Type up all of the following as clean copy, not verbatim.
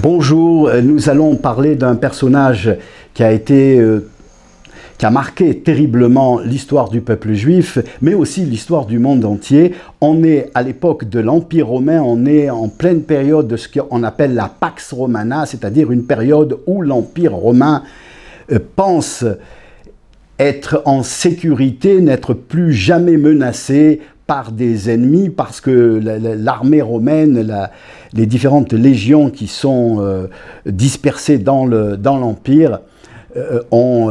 Bonjour, nous allons parler d'un personnage qui a marqué terriblement l'histoire du peuple juif, mais aussi l'histoire du monde entier. On est à l'époque de l'Empire romain, on est en pleine période de ce qu'on appelle la Pax Romana, c'est-à-dire une période où l'Empire romain pense être en sécurité, n'être plus jamais menacé par des ennemis, parce que l'armée romaine, les différentes légions qui sont dispersées dans l'Empire ont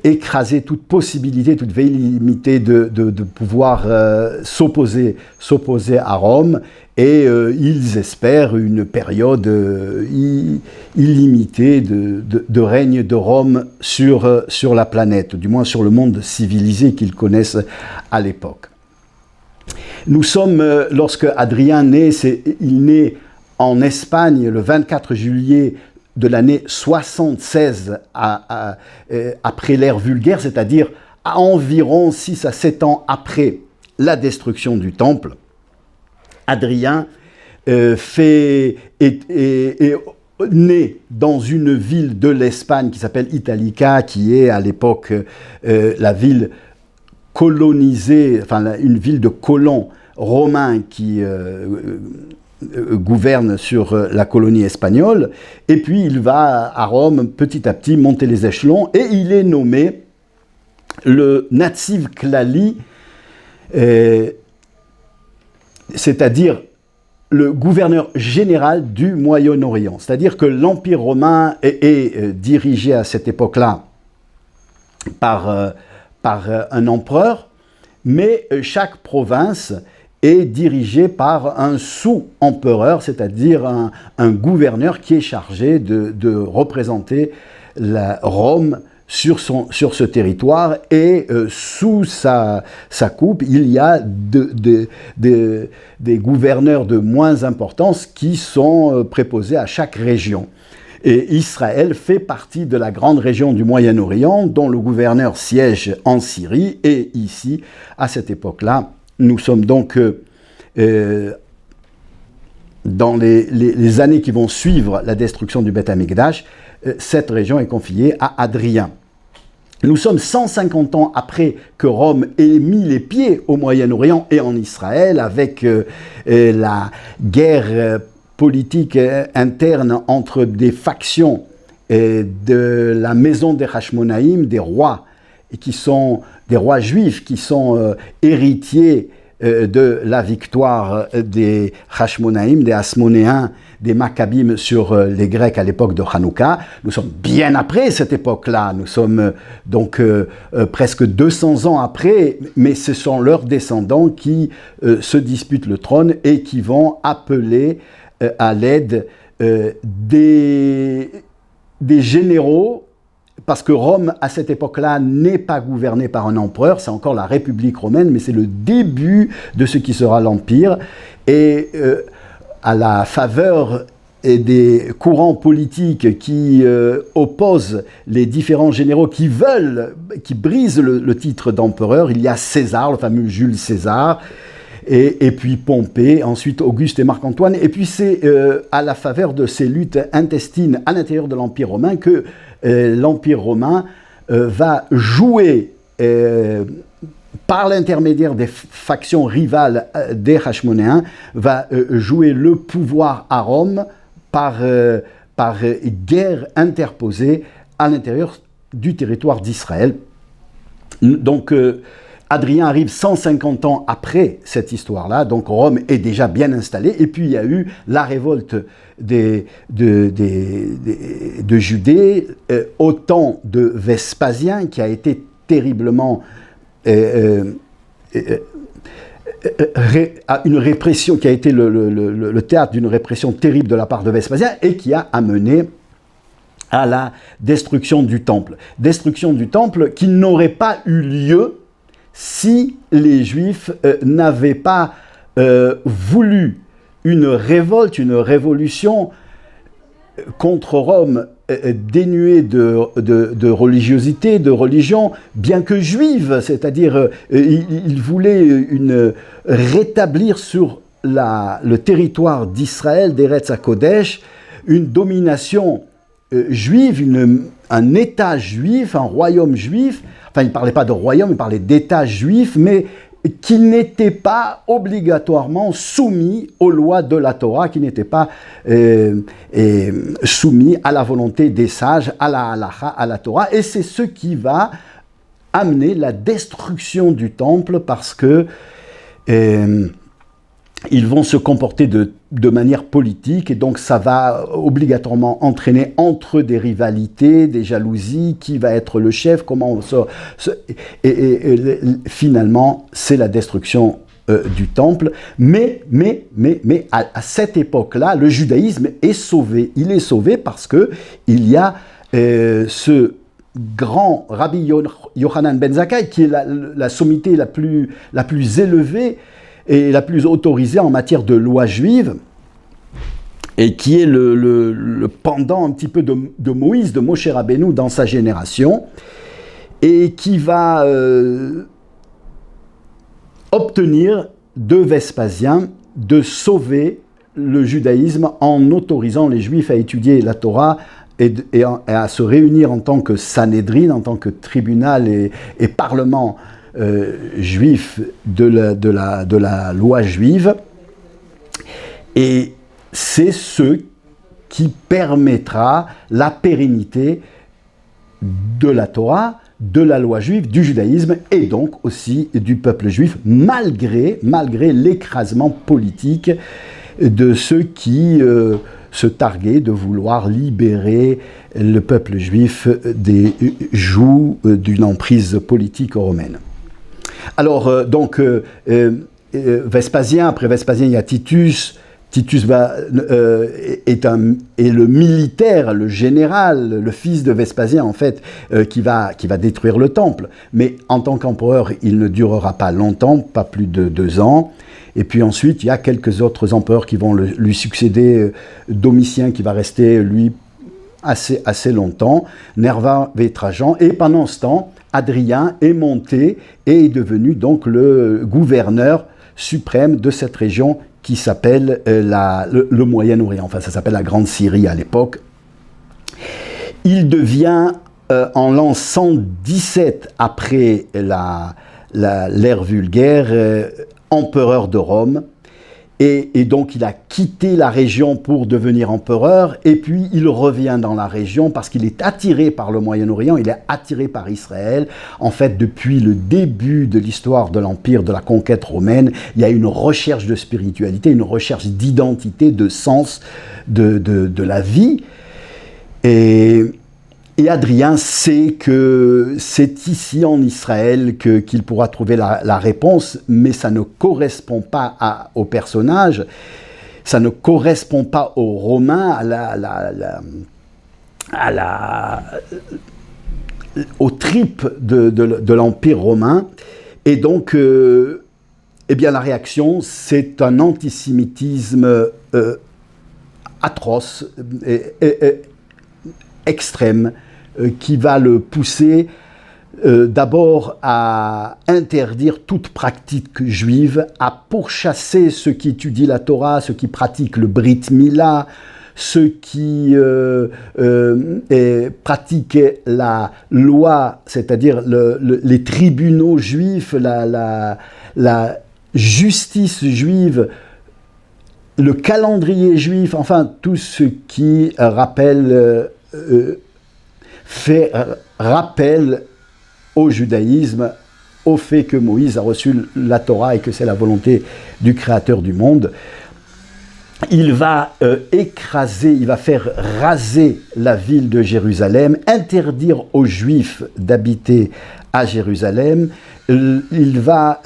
écrasé toute possibilité, toute velléité de pouvoir s'opposer à Rome, et ils espèrent une période illimitée de règne de Rome sur la planète, du moins sur le monde civilisé qu'ils connaissent à l'époque. Nous sommes, lorsque Adrien naît, il naît en Espagne le 24 juillet de l'année 76 après l'ère vulgaire, c'est-à-dire à environ 6 à 7 ans après la destruction du Temple. Adrien est né dans une ville de l'Espagne qui s'appelle Italica, qui est à l'époque la ville colonisée, enfin une ville de colons romains qui gouverne sur la colonie espagnole, et puis il va à Rome petit à petit monter les échelons, et il est nommé le Natsif Klali, c'est-à-dire le gouverneur général du Moyen-Orient. C'est-à-dire que l'Empire romain est dirigé à cette époque-là par un empereur, mais chaque province est dirigée par un sous-empereur, c'est-à-dire un gouverneur qui est chargé de représenter Rome sur ce territoire, et sous sa coupe, il y a des gouverneurs de moins importance qui sont préposés à chaque région. Et Israël fait partie de la grande région du Moyen-Orient, dont le gouverneur siège en Syrie, et ici, à cette époque-là, nous sommes donc dans les années qui vont suivre la destruction du Beth Amikdash. Cette région est confiée à Adrien. Nous sommes 150 ans après que Rome ait mis les pieds au Moyen-Orient et en Israël, avec la guerre politique interne entre des factions de la maison des Hashmonaïm, des rois juifs qui sont héritiers de la victoire des Hashmonaïm, des Hasmonéens, des Maccabim sur les Grecs à l'époque de Hanouka. Nous sommes bien après cette époque-là, nous sommes donc presque 200 ans après, mais ce sont leurs descendants qui se disputent le trône et qui vont appeler à l'aide des généraux, parce que Rome, à cette époque-là, n'est pas gouvernée par un empereur, c'est encore la République romaine, mais c'est le début de ce qui sera l'Empire. Et à la faveur des courants politiques qui opposent les différents généraux qui brisent le titre d'empereur, il y a César, le fameux Jules César, et puis Pompée, ensuite Auguste et Marc-Antoine. Et puis c'est à la faveur de ces luttes intestines à l'intérieur de l'Empire romain que l'Empire romain va jouer, par l'intermédiaire des factions rivales des Hashmonéens, va jouer le pouvoir à Rome par guerre interposée à l'intérieur du territoire d'Israël. Donc Adrien arrive 150 ans après cette histoire-là, donc Rome est déjà bien installée, et puis il y a eu la révolte de Judée au temps de Vespasien, qui a été terriblement une répression, qui a été le théâtre d'une répression terrible de la part de Vespasien, et qui a amené à la destruction du Temple. Destruction du Temple qui n'aurait pas eu lieu si les Juifs n'avaient pas voulu une révolte, une révolution contre Rome, dénuée de religiosité, de religion, bien que juive, c'est-à-dire ils voulaient rétablir sur le territoire d'Israël, d'Eretz HaKodesh, une domination juive, un État juif, un royaume juif. Enfin, il ne parlait pas de royaume, il parlait d'État juif, mais qui n'était pas obligatoirement soumis aux lois de la Torah, qui n'était pas soumis à la volonté des sages, à la halacha, à la Torah. Et c'est ce qui va amener la destruction du temple, parce que ils vont se comporter de manière politique, et donc ça va obligatoirement entraîner entre eux des rivalités, des jalousies, qui va être le chef, comment on sort. Et finalement, c'est la destruction du temple. Mais à cette époque-là, le judaïsme est sauvé. Il est sauvé parce que il y a ce grand Rabbi Yochanan ben Zakkai, qui est la sommité la plus élevée et la plus autorisée en matière de loi juive, et qui est le pendant un petit peu de Moïse, de Moshe Rabbeinu dans sa génération, et qui va obtenir de Vespasien de sauver le judaïsme en autorisant les Juifs à étudier la Torah et à se réunir en tant que Sanhédrin, en tant que tribunal et parlement juif de la loi juive. Et c'est ce qui permettra la pérennité de la Torah, de la loi juive, du judaïsme et donc aussi du peuple juif, malgré l'écrasement politique de ceux qui se targuaient de vouloir libérer le peuple juif des jougs d'une emprise politique romaine. Alors, Vespasien, après Vespasien, il y a Titus. Titus est le militaire, le général, le fils de Vespasien, en fait, qui va détruire le temple. Mais en tant qu'empereur, il ne durera pas longtemps, pas plus de 2 ans. Et puis ensuite, il y a quelques autres empereurs qui vont lui succéder. Domitien, qui va rester, lui, assez longtemps. Nerva et Trajan. Et pendant ce temps, Adrien est monté et est devenu donc le gouverneur suprême de cette région qui s'appelle le Moyen-Orient. Enfin, ça s'appelle la Grande Syrie à l'époque. Il devient, en l'an 117 après l'ère vulgaire, empereur de Rome. Et donc, il a quitté la région pour devenir empereur, et puis il revient dans la région parce qu'il est attiré par le Moyen-Orient, il est attiré par Israël. En fait, depuis le début de l'histoire de l'Empire, de la conquête romaine, il y a une recherche de spiritualité, une recherche d'identité, de sens de la vie. Et Adrien sait que c'est ici en Israël qu'il pourra trouver la réponse, mais ça ne correspond pas au personnage, ça ne correspond pas aux Romains, aux tripes de l'Empire romain. Et donc, eh bien, la réaction, c'est un antisémitisme atroce, extrême, qui va le pousser d'abord à interdire toute pratique juive, à pourchasser ceux qui étudient la Torah, ceux qui pratiquent le Brit Mila, ceux qui pratiquent la loi, c'est-à-dire les tribunaux juifs, la justice juive, le calendrier juif, enfin tout ce qui rappelle... fait rappel au judaïsme, au fait que Moïse a reçu la Torah et que c'est la volonté du Créateur du monde. Il va écraser, il va faire raser la ville de Jérusalem, interdire aux Juifs d'habiter à Jérusalem. Il va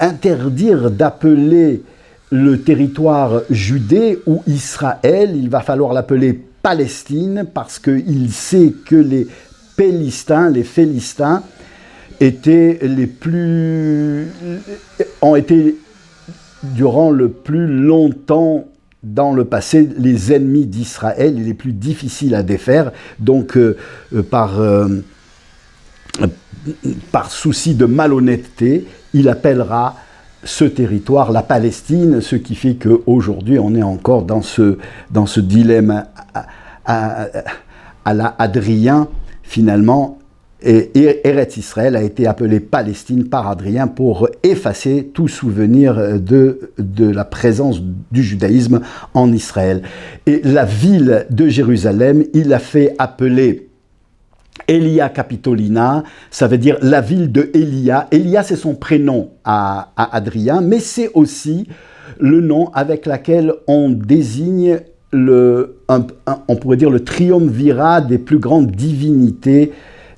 interdire d'appeler le territoire Judée ou Israël. Il va falloir l'appeler Palestine, parce qu'il sait que les Pélistins, les Philistins, ont été durant le plus longtemps dans le passé les ennemis d'Israël, les plus difficiles à défaire. Donc, par souci de malhonnêteté, il appellera ce territoire, la Palestine, ce qui fait qu'aujourd'hui on est encore dans ce dilemme à la Hadrien, finalement. Et Eretz Israël a été appelé Palestine par Hadrien pour effacer tout souvenir de la présence du judaïsme en Israël. Et la ville de Jérusalem, il a fait appeler Elia Capitolina, ça veut dire la ville de Elia. Elia, c'est son prénom à Hadrien, mais c'est aussi le nom avec lequel on désigne on pourrait dire le triumvirat des plus grandes divinités,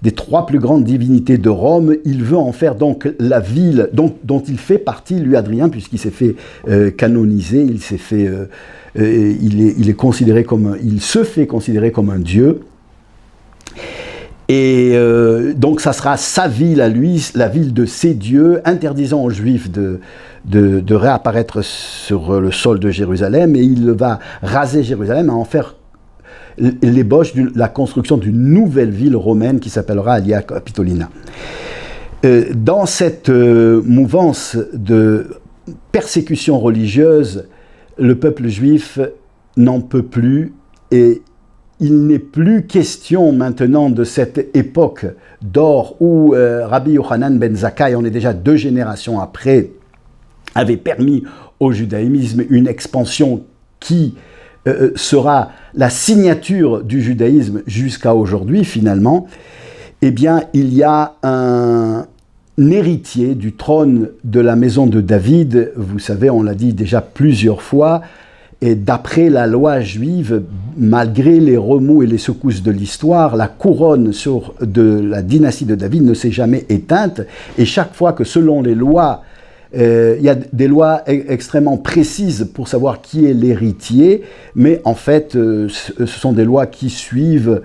des 3 plus grandes divinités de Rome. Il veut en faire donc la ville dont il fait partie, lui Hadrien, puisqu'il s'est fait canoniser, il se fait considérer comme un dieu. Et donc ça sera sa ville à lui, la ville de ses dieux, interdisant aux Juifs de réapparaître sur le sol de Jérusalem, et il va raser Jérusalem et en faire l'ébauche de la construction d'une nouvelle ville romaine qui s'appellera Alia Capitolina. Dans cette mouvance de persécution religieuse, le peuple juif n'en peut plus, et il n'est plus question maintenant de cette époque d'or où Rabbi Yochanan ben Zakkai, on est déjà 2 générations après, avait permis au judaïsme une expansion qui sera la signature du judaïsme jusqu'à aujourd'hui finalement. Eh bien, il y a un héritier du trône de la maison de David, vous savez, on l'a dit déjà plusieurs fois, et d'après la loi juive, malgré les remous et les secousses de l'histoire, la couronne de la dynastie de David ne s'est jamais éteinte, et chaque fois que selon les lois, il y a des lois extrêmement précises pour savoir qui est l'héritier, mais en fait, ce sont des lois qui suivent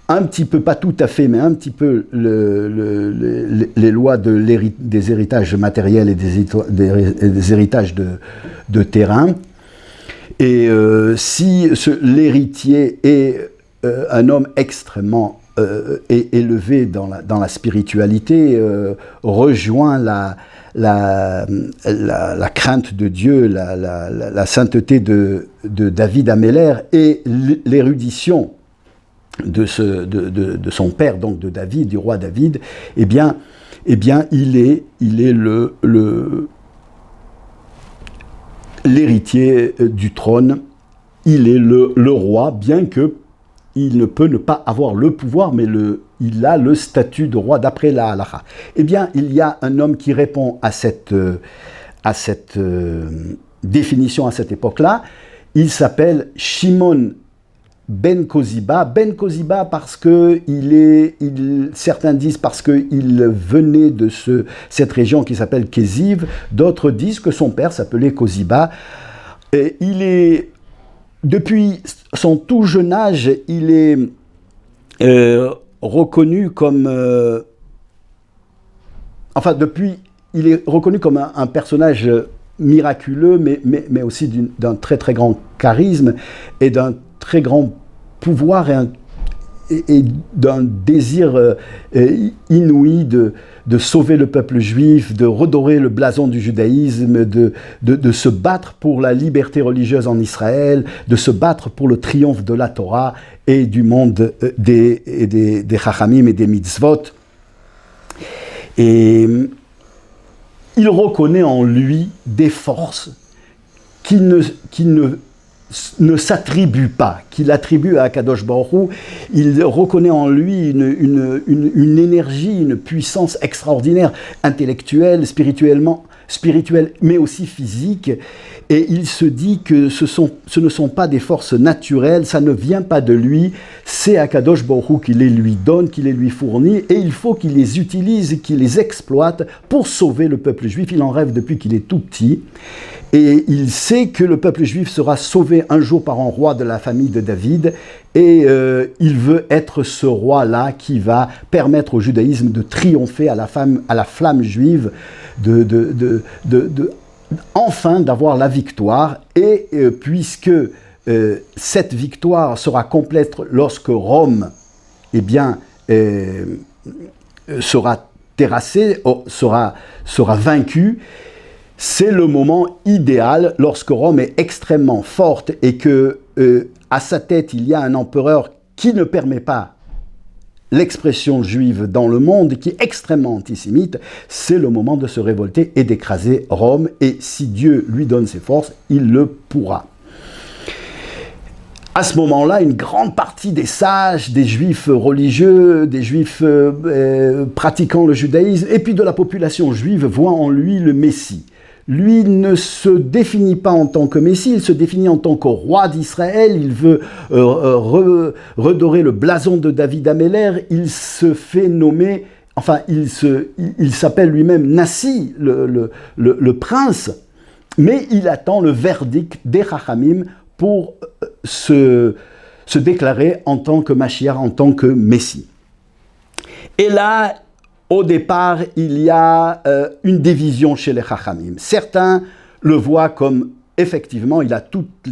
un petit peu, pas tout à fait, mais un petit peu les lois des héritages matériels et des héritages de terrain. Et si l'héritier est un homme extrêmement élevé dans la spiritualité, rejoint la crainte de Dieu, la sainteté de David Améler et l'érudition de son père, donc de David, du roi David, eh bien il est l'héritier du trône, il est le roi, bien que il ne peut ne pas avoir le pouvoir, mais il a le statut de roi d'après la halakha. Eh bien, il y a un homme qui répond à cette définition à cette époque-là. Il s'appelle Shimon ben Koziba. Ben Koziba parce que certains disent parce qu'il venait de cette région qui s'appelle Kéziv. D'autres disent que son père s'appelait Koziba. Et depuis son tout jeune âge, il est reconnu comme... il est reconnu comme un personnage miraculeux, mais aussi d'un très très grand charisme et d'un très grand pouvoir et d'un désir inouï de sauver le peuple juif, de redorer le blason du judaïsme, de se battre pour la liberté religieuse en Israël, de se battre pour le triomphe de la Torah et du monde des Chachamim et des mitzvot. Et il reconnaît en lui des forces qui ne s'attribue pas, qu'il attribue à Akadosh Baruch Hu. Il reconnaît en lui une énergie, une puissance extraordinaire, intellectuelle, spirituelle, mais aussi physique. Et il se dit que ce ne sont pas des forces naturelles, ça ne vient pas de lui, c'est Akadosh Baruch Hu qui les lui donne, qui les lui fournit, et il faut qu'il les utilise, qu'il les exploite pour sauver le peuple juif. Il en rêve depuis qu'il est tout petit. Et il sait que le peuple juif sera sauvé un jour par un roi de la famille de David, et il veut être ce roi-là qui va permettre au judaïsme de triompher à la flamme juive, enfin d'avoir la victoire. Et puisque cette victoire sera complète lorsque Rome sera terrassée, sera vaincue, c'est le moment idéal lorsque Rome est extrêmement forte et que à sa tête il y a un empereur qui ne permet pas l'expression juive dans le monde, qui est extrêmement antisémite. C'est le moment de se révolter et d'écraser Rome, et si Dieu lui donne ses forces, il le pourra. À ce moment-là, une grande partie des sages, des juifs religieux, des juifs pratiquant le judaïsme, et puis de la population juive, voient en lui le Messie. Lui ne se définit pas en tant que Messie, il se définit en tant que roi d'Israël, il veut redorer le blason de David Améler, il se fait nommer, enfin il s'appelle lui-même Nassi, le prince, mais il attend le verdict des Chachamim pour se déclarer en tant que Mashiach, en tant que Messie. Et là, au départ, il y a une division chez les Chachamim. Certains le voient comme, effectivement, il a toutes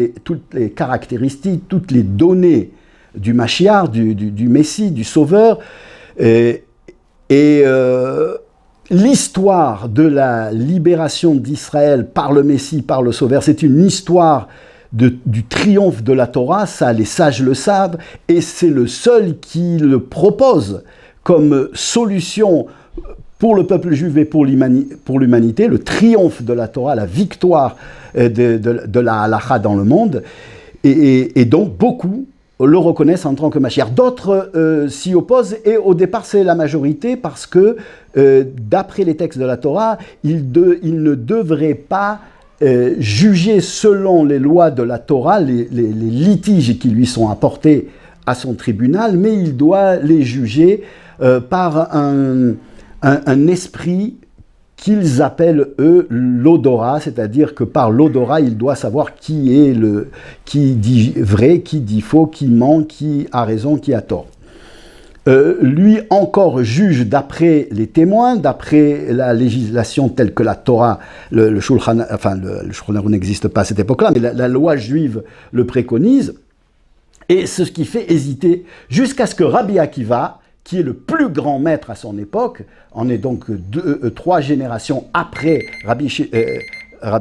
les caractéristiques, toutes les données du Mashiach, du Messie, du Sauveur. L'histoire de la libération d'Israël par le Messie, par le Sauveur, c'est une histoire du triomphe de la Torah, ça les sages le savent, et c'est le seul qui le propose comme solution pour le peuple juif et pour l'humanité, le triomphe de la Torah, la victoire de la halakha dans le monde. Et donc, beaucoup le reconnaissent en tant que Mashiach. D'autres s'y opposent, et au départ, c'est la majorité, parce que, d'après les textes de la Torah, il ne devrait pas juger selon les lois de la Torah, les litiges qui lui sont apportés à son tribunal, mais il doit les juger par un esprit qu'ils appellent, eux, l'odorat, c'est-à-dire que par l'odorat, il doit savoir qui dit vrai, qui dit faux, qui ment, qui a raison, qui a tort. Lui encore juge d'après les témoins, d'après la législation telle que la Torah, le Shulchan Aruch n'existe pas à cette époque-là, mais la loi juive le préconise, et c'est ce qui fait hésiter, jusqu'à ce que Rabbi Akiva, qui est le plus grand maître à son époque, on est donc 3 générations après Rabbi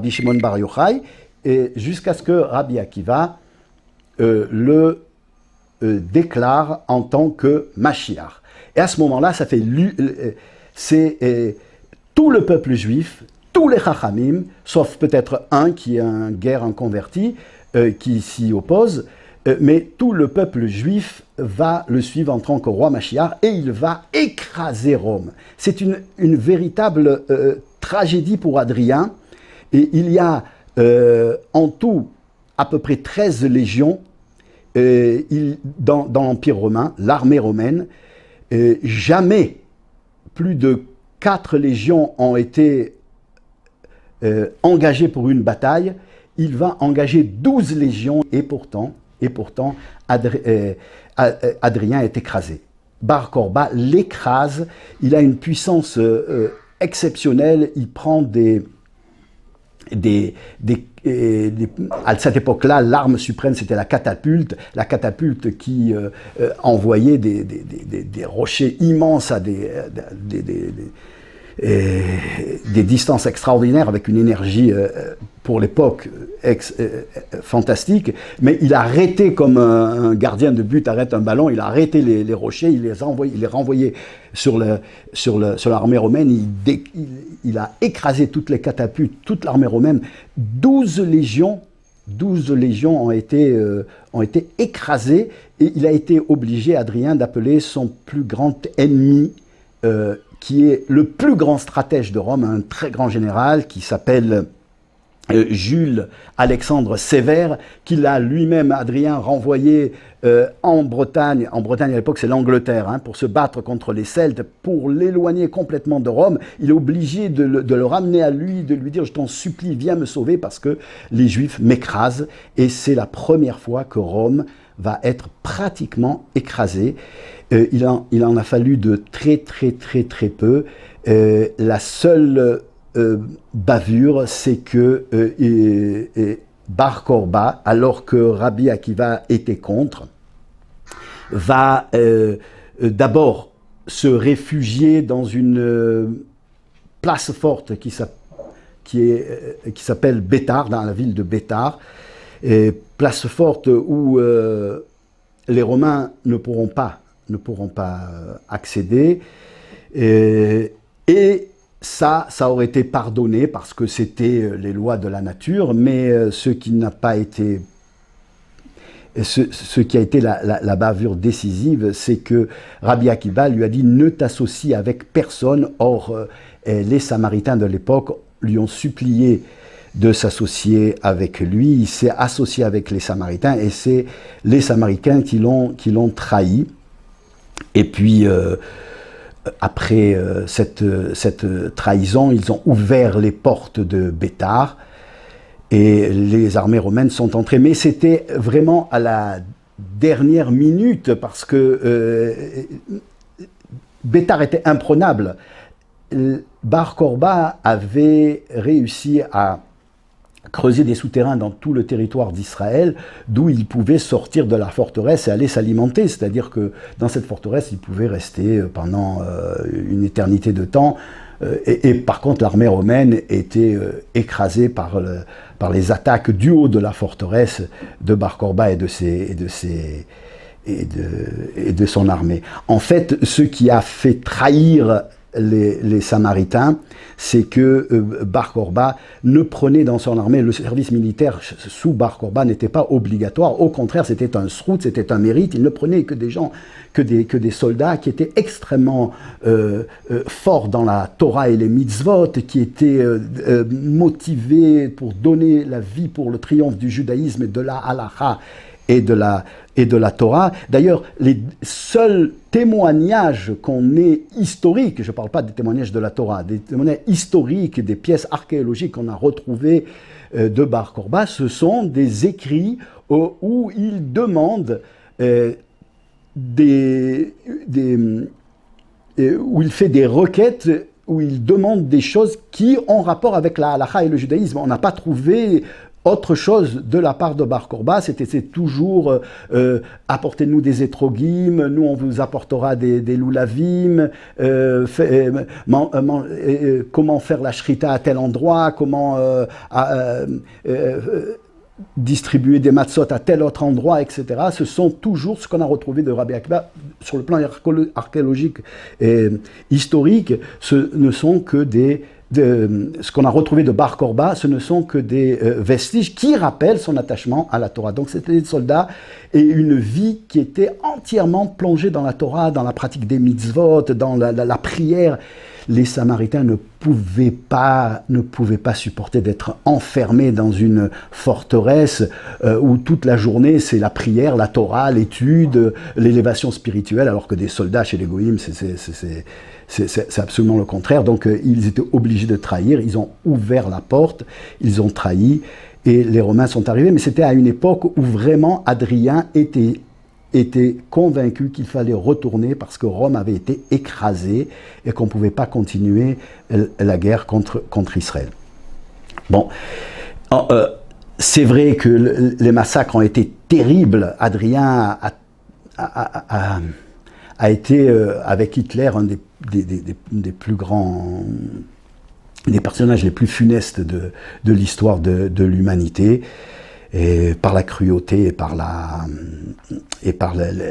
Shimon Bar Yochai, et jusqu'à ce que Rabbi Akiva le déclare en tant que Mashiach. Et à ce moment-là, ça fait tout le peuple juif, tous les Chachamim, sauf peut-être un qui est un guerre inconverti, qui s'y oppose, mais tout le peuple juif va le suivre en tant que roi Mashiach, et il va écraser Rome. C'est une véritable tragédie pour Hadrien, et il y a en tout à peu près 13 légions dans l'Empire romain, l'armée romaine. Jamais plus de 4 légions ont été engagées pour une bataille. Il va engager 12 légions, et pourtant Hadrien est écrasé. Bar Korba l'écrase, il a une puissance exceptionnelle, il prend à cette époque-là, l'arme suprême, c'était la catapulte qui envoyait des rochers immenses à des distances extraordinaires, avec une énergie pour l'époque fantastique, mais il a arrêté, comme un gardien de but arrête un ballon, il a arrêté les rochers, il les renvoyait sur l'armée romaine, il a écrasé toutes les catapultes, toute l'armée romaine. 12 légions ont été écrasées, et il a été obligé, Hadrien, d'appeler son plus grand ennemi, qui est le plus grand stratège de Rome, un très grand général qui s'appelle Jules Alexandre Sévère, qu'il a lui-même, Hadrien, renvoyé en Bretagne. En Bretagne, à l'époque, c'est l'Angleterre, pour se battre contre les Celtes, pour l'éloigner complètement de Rome. Il est obligé de le ramener à lui, de lui dire « Je t'en supplie, viens me sauver parce que les Juifs m'écrasent ». Et c'est la première fois que Rome va être pratiquement écrasée. Il en a fallu de très peu. La seule bavure, c'est que Bar Korba, alors que Rabbi Akiva était contre, va d'abord se réfugier dans une place forte qui s'appelle Bétar, dans la ville de Bétar, et place forte où les Romains ne pourront pas accéder. Et ça aurait été pardonné parce que c'était les lois de la nature, mais ce qui a été la bavure décisive, c'est que Rabbi Akiva lui a dit « Ne t'associe avec personne ». Or, les Samaritains de l'époque lui ont supplié de s'associer avec lui. Il s'est associé avec les Samaritains et c'est les Samaritains qui l'ont trahi. Et puis, après cette trahison, ils ont ouvert les portes de Bétar et les armées romaines sont entrées. Mais c'était vraiment à la dernière minute parce que Bétar était imprenable. Bar Korba avait réussi à creuser des souterrains dans tout le territoire d'Israël, d'où il pouvait sortir de la forteresse et aller s'alimenter. C'est-à-dire que dans cette forteresse, il pouvait rester pendant une éternité de temps. Et par contre, l'armée romaine était écrasée par les attaques du haut de la forteresse de Bar Korba et de son armée. En fait, ce qui a fait trahir les Samaritains, c'est que Bar Korba ne prenait dans son armée, le service militaire sous Bar Korba n'était pas obligatoire, au contraire c'était un srout, c'était un mérite, il ne prenait que des gens, que des soldats qui étaient extrêmement forts dans la Torah et les mitzvot, qui étaient motivés pour donner la vie pour le triomphe du judaïsme et de la halacha et de la Torah. D'ailleurs, les seuls témoignages qu'on ait historiques, je ne parle pas des témoignages de la Torah, des témoignages historiques, des pièces archéologiques qu'on a retrouvées de Bar Korba, ce sont des écrits où il demande où il fait des requêtes, où il demande des choses qui ont rapport avec la halakha et le judaïsme. On n'a pas trouvé autre chose de la part de Bar Korba, c'est toujours apportez-nous des étrogim, nous on vous apportera des loulavim, comment faire la shrita à tel endroit, comment distribuer des matzot à tel autre endroit, etc. Ce sont toujours ce qu'on a retrouvé de Rabbi Akiva sur le plan archéologique et historique. Ce ne sont que ce qu'on a retrouvé de Bar Korba, ce ne sont que des vestiges qui rappellent son attachement à la Torah. Donc c'était des soldats et une vie qui était entièrement plongée dans la Torah, dans la pratique des mitzvot, dans la prière. Les Samaritains ne pouvaient pas supporter d'être enfermés dans une forteresse où toute la journée c'est la prière, la Torah, l'étude, l'élévation spirituelle, alors que des soldats chez les Goïms, c'est absolument le contraire. Donc ils étaient obligés de trahir, ils ont ouvert la porte, ils ont trahi et les Romains sont arrivés. Mais c'était à une époque où vraiment Hadrien était convaincu qu'il fallait retourner parce que Rome avait été écrasée et qu'on ne pouvait pas continuer la guerre contre Israël. Bon, c'est vrai que les massacres ont été terribles. Hadrien a été, avec Hitler, un des plus grands, des personnages les plus funestes de l'histoire de l'humanité. Et par la cruauté et par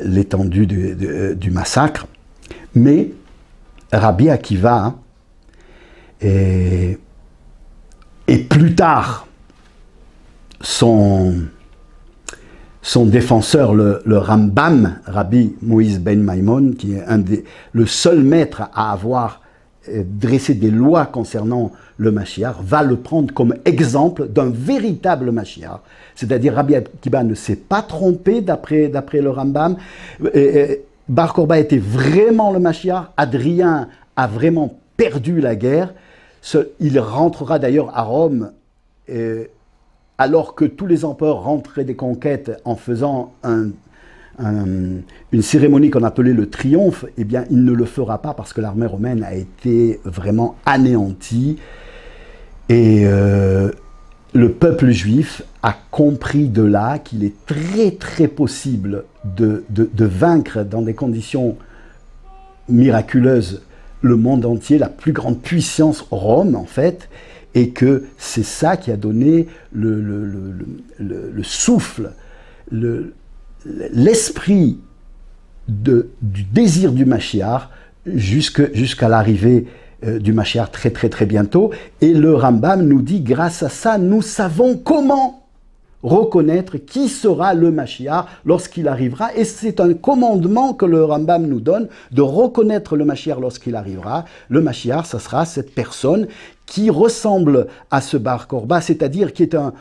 l'étendue du massacre. Mais Rabbi Akiva et plus tard son défenseur, le Rambam, Rabbi Moïse ben Maimon, qui est le seul maître à avoir dressé des lois concernant le Mashiach, va le prendre comme exemple d'un véritable Mashiach. C'est-à-dire Rabbi Akiva ne s'est pas trompé d'après le Rambam. Bar Korba était vraiment le Mashiach. Hadrien a vraiment perdu la guerre. Il rentrera d'ailleurs à Rome alors que tous les empereurs rentraient des conquêtes en faisant une cérémonie qu'on appelait le triomphe. Eh bien, il ne le fera pas parce que l'armée romaine a été vraiment anéantie. Et le peuple juif a compris de là qu'il est très très possible de vaincre dans des conditions miraculeuses le monde entier, la plus grande puissance Rome en fait, et que c'est ça qui a donné le souffle, l'esprit du désir du Mashiach jusqu'à l'arrivée du Mashiach très très très bientôt. Et le Rambam nous dit, grâce à ça, nous savons comment reconnaître qui sera le Mashiach lorsqu'il arrivera. Et c'est un commandement que le Rambam nous donne, de reconnaître le Mashiach lorsqu'il arrivera. Le Mashiach, ça sera cette personne qui ressemble à ce Bar Korba, c'est-à-dire qui est un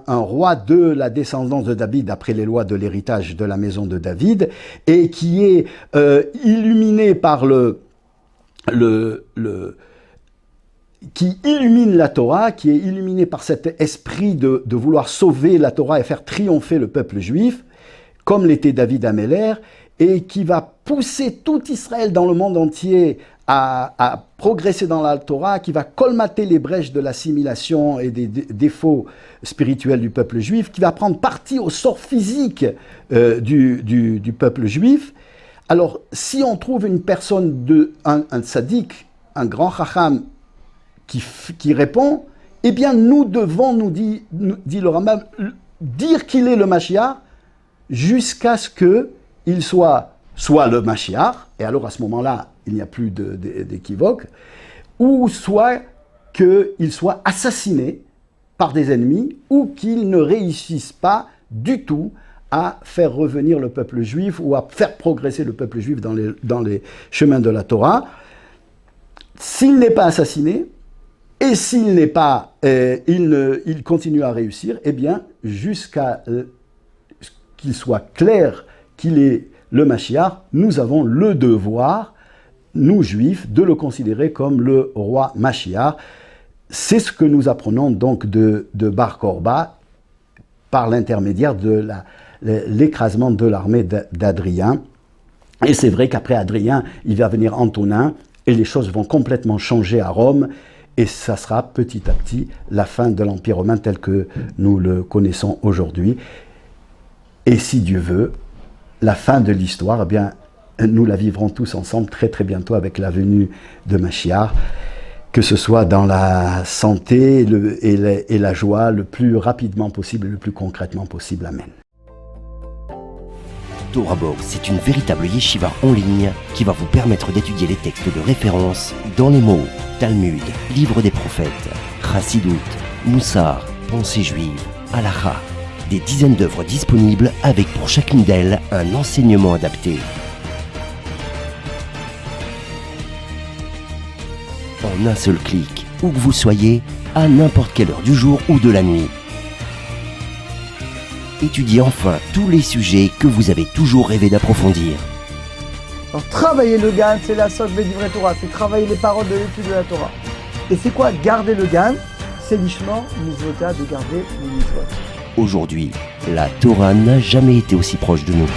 roi de la descendance de David, d'après les lois de l'héritage de la maison de David, et qui est illuminé par qui illumine la Torah, qui est illuminé par cet esprit de vouloir sauver la Torah et faire triompher le peuple juif, comme l'était David Améler, et qui va pousser tout Israël dans le monde entier à progresser dans la Torah, qui va colmater les brèches de l'assimilation et des défauts spirituels du peuple juif, qui va prendre parti au sort physique du peuple juif. Alors, si on trouve une personne, un tzaddik, un grand chacham, qui répond, eh bien nous devons, nous dit le Rambam, dire qu'il est le Mashiach jusqu'à ce qu'il soit le Mashiach, et alors à ce moment-là, il n'y a plus d'équivoque, ou soit qu'il soit assassiné par des ennemis, ou qu'il ne réussisse pas du tout à faire revenir le peuple juif, ou à faire progresser le peuple juif dans les chemins de la Torah. S'il n'est pas assassiné, et s'il n'est pas, il continue à réussir, eh bien, jusqu'à qu'il soit clair qu'il est le Mashiach, nous avons le devoir, nous juifs, de le considérer comme le roi Mashiach. C'est ce que nous apprenons donc de Bar Korba par l'intermédiaire de l'écrasement de l'armée d'Adrien. Et c'est vrai qu'après Adrien, il va venir Antonin, et les choses vont complètement changer à Rome. Et ça sera petit à petit la fin de l'Empire romain tel que nous le connaissons aujourd'hui. Et si Dieu veut, la fin de l'histoire, eh bien, nous la vivrons tous ensemble très très bientôt avec la venue de Mashiach, que ce soit dans la santé et la joie le plus rapidement possible, le plus concrètement possible. Amen. Torah Box, c'est une véritable yeshiva en ligne qui va vous permettre d'étudier les textes de référence dans les mots Talmud, Livre des prophètes, Chassidut, Moussar, Pensée juive, Halakha. Des dizaines d'œuvres disponibles avec pour chacune d'elles un enseignement adapté. En un seul clic, où que vous soyez, à n'importe quelle heure du jour ou de la nuit. Étudiez enfin tous les sujets que vous avez toujours rêvé d'approfondir. Alors, travailler le Gan, c'est la source de Divrei Torah, c'est travailler les paroles de l'étude de la Torah. Et c'est quoi garder le Gan? C'est l'ishma, mitzvota, de garder les mitzvot. Aujourd'hui, la Torah n'a jamais été aussi proche de nous.